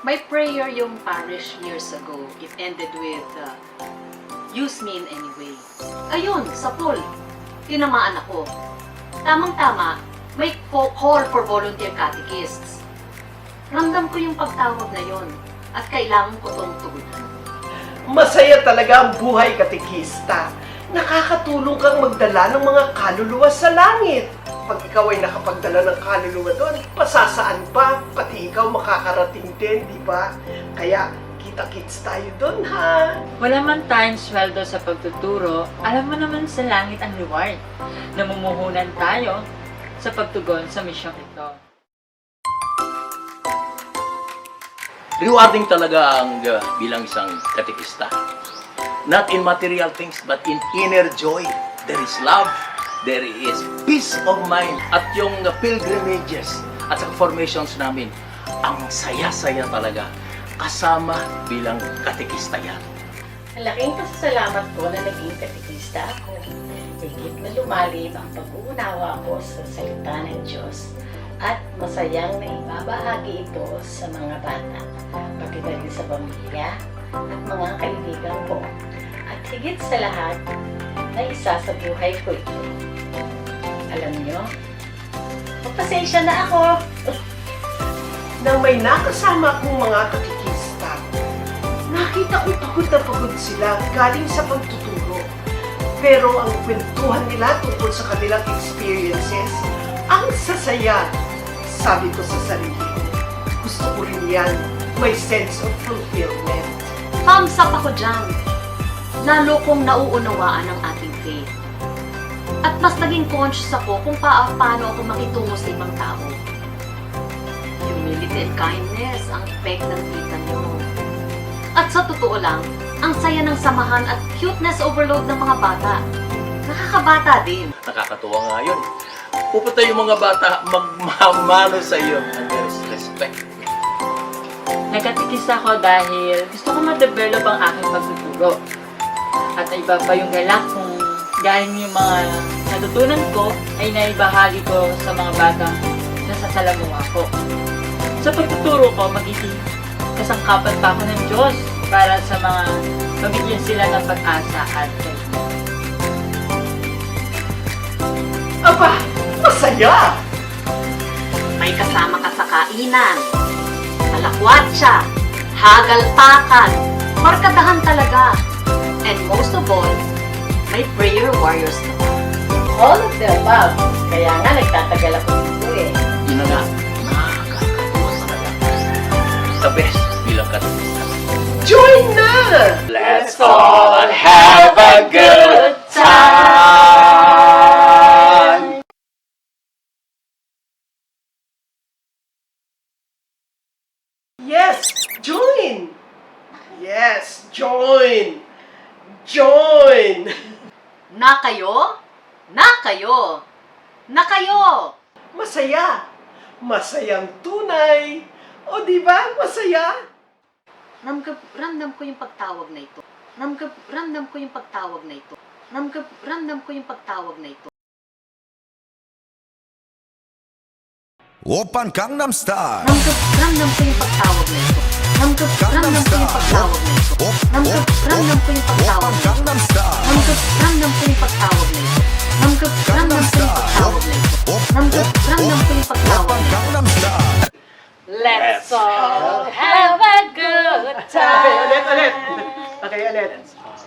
May prayer yung parish years ago. It ended with, use me in any way. Ayun, sa pool, tinamaan ako. Tamang-tama, may call for volunteer catechists. Ramdam ko yung pagtawag na yon at kailangan ko tong tugunan. Masaya talaga ang buhay katekista. Nakakatulong kang magdala ng mga kaluluwa sa langit. Pag ikaw ay nakapagdala ng kaluluwa doon, pasasaan pa, pati ikaw makakarating din, di ba? Kaya, kita-kits tayo doon, ha? Wala man tayong sweldo sa pagtuturo, alam mo naman sa langit ang reward. Namumuhunan tayo sa pagtugon sa misyong ito. Rewarding talaga ang bilang isang katekista. Not in material things, but in inner joy. There is love, there is peace of mind. At yung pilgrimages at sa formations namin, ang saya-saya talaga kasama bilang katekista yan. Malaking pasasalamat ko na naging katekista ako. Higit na lumalim ang pag-uunawa ko sa salita ng Diyos at masayang na ibabahagi ito sa mga bata, pati na rin sa pamilya at mga kaibigan ko. At higit sa lahat, na isa sa buhay ko ito. Alam nyo, magpasensya na ako. Nang may nakasama kong mga katekista, nakita ko pagod na pagod sila galing sa pagtuturo. Pero ang kwentuhan nila tungkol sa kanilang experiences, ang sasaya. Sabi ko sa sarili ko, gusto ko rin yan, may sense of fulfillment. Thumbs up ako dyan. Lalo kong nauunawaan ang ating faith. At mas naging conscious ako kung paano ako makitungo sa ibang tao. Humility and kindness ang effect ng kita nyo. At sa totoo lang, ang saya ng samahan at cuteness overload ng mga bata. Nakakabata din. Nakakatuwa nga yun. Pupunta yung mga bata magmamano sa iyo and there is respect. Nagkatikis ako dahil gusto ko ma-develop ang aking pagtuturo. At iba pa yung galak kung galing yung mga natutunan ko ay naibahagi ko sa mga batang nasasalamuha ko. Sa pagtuturo ko, magiging kasangkapan pa ako ng Diyos para sa mga mabigyan sila ng pag-asa at Aba, masaya! May kasama ka sa kainan, malakwatsa, hagalpakan, markadahan talaga. And most of all, may prayer warriors na ba? All of the above. Kaya nga nagtatagal ako dito eh. Yun na nga, nakakatuwa talaga. The best bilang katekista. Join na! Let's all have a good time! Yes, join! Yes, join! Join! Na kayo? Na kayo? Na kayo? Masaya! Masayang tunay! O di ba? Masaya! Ramdam ko yung pagtawag na ito. Ramdam ko yung pagtawag na ito. Ramdam ko yung pagtawag na ito. 오빤 강남스타일 Ramdam ko yung pagtawag na ito. Ramdam ko yung pagtawag na ito. Ramdam ko yung pagtawag 오빤 na ito. 강남스타일 Ramdam ko yung pagtawag na ito. Ramdam ko yung pagtawag na ito. Ramdam ko yung pagtawag 오빤 na ito. 강남스타일 Let's all have a good time. Okay, ulit. Okay, ulit.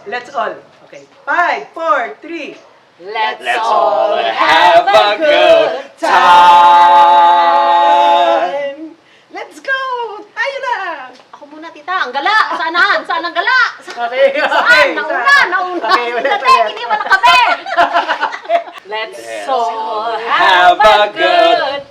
Let's all. Okay. 5, 4, 3. Let's all all have a good time! Let's go! Tayo na! Ako muna, tita. Ang gala. Saan? Saan ang gala? Okay, okay. Saan? Nauna. Okay, ulit, Dating, ulit. hindi mo na kami. Let's all have a good